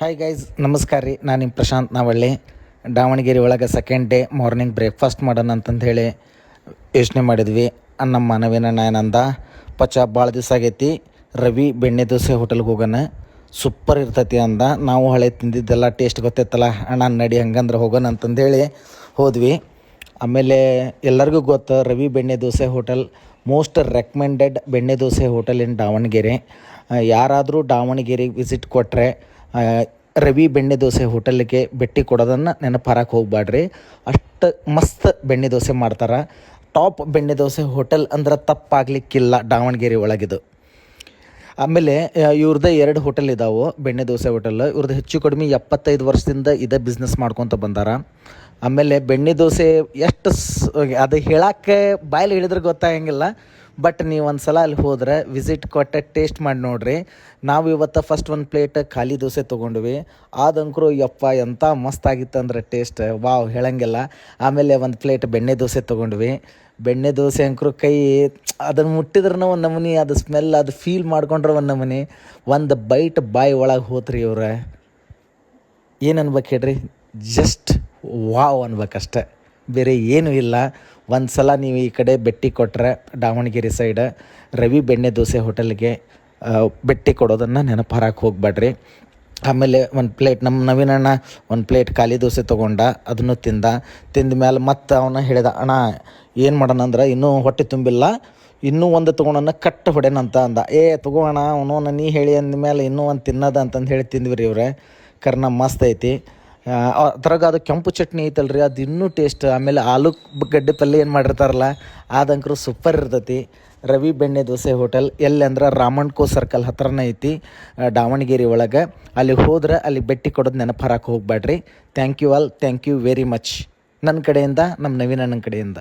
Hi guys, ನಮಸ್ಕಾರ ರೀ. ನಾನು ನಿಮ್ಮ ಪ್ರಶಾಂತ್ ನಾವಳ್ಳಿ. ದಾವಣಗೆರೆ ಒಳಗೆ ಸೆಕೆಂಡ್ ಡೇ ಮಾರ್ನಿಂಗ್ ಬ್ರೇಕ್ಫಾಸ್ಟ್ ಮಾಡೋಣ ಅಂತಂದೇಳಿ ಯೋಚನೆ ಮಾಡಿದ್ವಿ. ನಮ್ಮ ಮನವಿನ ನಾಯನಂದ ಪಚ್ಚ ಭಾಳ ದಿವಸ ಆಗೈತಿ, ರವಿ ಬೆಣ್ಣೆ ದೋಸೆ ಹೋಟೆಲ್ಗೆ ಹೋಗೋಣ, ಸೂಪರ್ ಇರ್ತೈತಿ ಅಂದ. ನಾವು ಹಳೆ ತಿಂದಿದ್ದೆಲ್ಲ ಟೇಸ್ಟ್ ಗೊತ್ತೈತಲ್ಲ ಅಣ್ಣ, ನಡಿ ಹಂಗಂದ್ರೆ ಹೋಗೋಣ ಅಂತಂದೇಳಿ ಹೋದ್ವಿ. ಆಮೇಲೆ ಎಲ್ಲರಿಗೂ ಗೊತ್ತು, ರವಿ ಬೆಣ್ಣೆ ದೋಸೆ ಹೋಟೆಲ್ ಮೋಸ್ಟ್ ರೆಕಮೆಂಡೆಡ್ ಬೆಣ್ಣೆ ದೋಸೆ ಹೋಟೆಲ್ ಇನ್ ದಾವಣಗೆರೆ. ಯಾರಾದರೂ ದಾವಣಗೆರೆಗೆ ವಿಸಿಟ್ ಕೊಟ್ಟರೆ ರವಿ ಬೆಣ್ಣೆ ದೋಸೆ ಹೋಟೆಲ್ಗೆ ಭೇಟಿ ಕೊಡೋದನ್ನು ನೆನಪಾರಕ್ಕೆ ಹೋಗ್ಬೇಡ್ರಿ. ಅಷ್ಟು ಮಸ್ತ್ ಬೆಣ್ಣೆ ದೋಸೆ ಮಾಡ್ತಾರೆ. ಟಾಪ್ ಬೆಣ್ಣೆ ದೋಸೆ ಹೋಟೆಲ್ ಅಂದ್ರೆ ತಪ್ಪಾಗಲಿಕ್ಕಿಲ್ಲ ದಾವಣಗೆರೆ ಒಳಗಿದು. ಆಮೇಲೆ ಇವ್ರದ್ದು 2 ಹೋಟೆಲ್ ಇದ್ದಾವೆ, ಬೆಣ್ಣೆ ದೋಸೆ ಹೋಟೆಲ್. ಇವ್ರದ್ದು ಹೆಚ್ಚು ಕಡಿಮೆ 75 ವರ್ಷದಿಂದ ಇದೇ ಬಿಸ್ನೆಸ್ ಮಾಡ್ಕೊತ ಬಂದಾರ. ಆಮೇಲೆ ಬೆಣ್ಣೆ ದೋಸೆ ಎಷ್ಟು ಅದು ಹೇಳೋಕ್ಕೆ ಬಾಯಲ್ಲಿ ಹೇಳಿದ್ರೆ ಗೊತ್ತಾಗಂಗಿಲ್ಲ. ಬಟ್ ನೀವು ಒಂದು ಸಲ ಅಲ್ಲಿ ಹೋದ್ರೆ ವಿಸಿಟ್ ಕೊಟ್ಟು ಟೇಸ್ಟ್ ಮಾಡಿ ನೋಡಿರಿ. ನಾವು ಇವತ್ತು ಫಸ್ಟ್ ಒಂದು ಪ್ಲೇಟ್ ಖಾಲಿ ದೋಸೆ ತೊಗೊಂಡ್ವಿ. ಆದಂಕರು ಯಪ್ಪ ಎಂಥ ಮಸ್ತಾಗಿತ್ತು ಅಂದ್ರೆ ಟೇಸ್ಟ್ ವಾವ್ ಹೇಳಂಗಿಲ್ಲ. ಆಮೇಲೆ ಒಂದು ಪ್ಲೇಟ್ ಬೆಣ್ಣೆ ದೋಸೆ ತೊಗೊಂಡ್ವಿ. ಬೆಣ್ಣೆ ದೋಸೆ ಅಂಕರು ಕೈ ಅದನ್ನು ಮುಟ್ಟಿದ್ರೂ ಒಂದು ನಮೂನಿ, ಅದು ಸ್ಮೆಲ್ ಅದು ಫೀಲ್ ಮಾಡ್ಕೊಂಡ್ರೆ ಒಂದು ನಮೂನಿ. ಒಂದು ಬೈಟ್ ಬಾಯಿ ಒಳಗೆ ಹೋತ್ರಿ ಇವ್ರೆ, ಏನು ಅನ್ಬೇಕು ಹೇಳ್ರಿ, ಜಸ್ಟ್ ವಾವ್ ಅನ್ಬೇಕಷ್ಟೆ, ಬೇರೆ ಏನೂ ಇಲ್ಲ. ಒಂದು ಸಲ ನೀವು ಈ ಕಡೆ ಭೇಟಿ ಕೊಟ್ಟರೆ ದಾವಣಗೆರೆ ಸೈಡ್ ರವಿ ಬೆಣ್ಣೆ ದೋಸೆ ಹೋಟೆಲ್ಗೆ ಭೇಟಿ ಕೊಡೋದನ್ನು ನೆನಪಾರಕ್ಕೆ ಹೋಗ್ಬೇಡ್ರಿ. ಆಮೇಲೆ ಒಂದು ಪ್ಲೇಟ್ ನಮ್ಮ ನವೀನಣ್ಣ ಒಂದು ಪ್ಲೇಟ್ ಖಾಲಿ ದೋಸೆ ತೊಗೊಂಡ, ಅದನ್ನು ತಿಂದ ಮೇಲೆ ಮತ್ತೆ ಅವನು ಹೇಳಿದ, ಅಣ್ಣ ಏನು ಮಾಡೋಣ ಅಂದ್ರೆ ಇನ್ನೂ ಹೊಟ್ಟೆ ತುಂಬಿಲ್ಲ, ಇನ್ನೂ ಒಂದು ತೊಗೊಳೋಣ ಕಟ್ಟು ಹೊಡೆನಂತ ಅಂದ. ತೊಗೋಣ ಅವನು ನೀ ಹೇಳಿ ಅಂದಮೇಲೆ ಇನ್ನೂ ಒಂದು ತಿನ್ನೋದ ಅಂತಂದು ಹೇಳಿ ತಿಂದ್ವಿ ರೀ ಇವ್ರೆ. ಕರ್ನ ಮಸ್ತ್ ಐತಿ. ಅದ್ರಾಗ ಅದು ಕೆಂಪು ಚಟ್ನಿ ಐತಲ್ಲ ರೀ, ಅದು ಇನ್ನೂ ಟೇಸ್ಟ್. ಆಮೇಲೆ ಆಲೂಗಡ್ಡೆ ಪಲ್ಯ ಏನು ಮಾಡಿರ್ತಾರಲ್ಲ, ಅದಂಕರು ಸೂಪರ್ ಇರ್ತೈತಿ. ರವಿ ಬೆಣ್ಣೆ ದೋಸೆ ಹೋಟೆಲ್ ಎಲ್ಲಿ ಅಂದ್ರೆ ರಾಮಣ್ಕೋ ಸರ್ಕಲ್ ಹತ್ರನೇ ಐತಿ ದಾವಣಗೆರೆ ಒಳಗೆ. ಅಲ್ಲಿ ಹೋದ್ರೆ ಅಲ್ಲಿ ಭೇಟಿ ಕೊಡೋದು ನೆನಪಾರಕ್ಕೆ ಹೋಗ್ಬೇಡ್ರಿ. Thank you all, thank you very much. ನನ್ನ ಕಡೆಯಿಂದ, ನಮ್ಮ ನವೀನಣ್ಣನ ಕಡೆಯಿಂದ.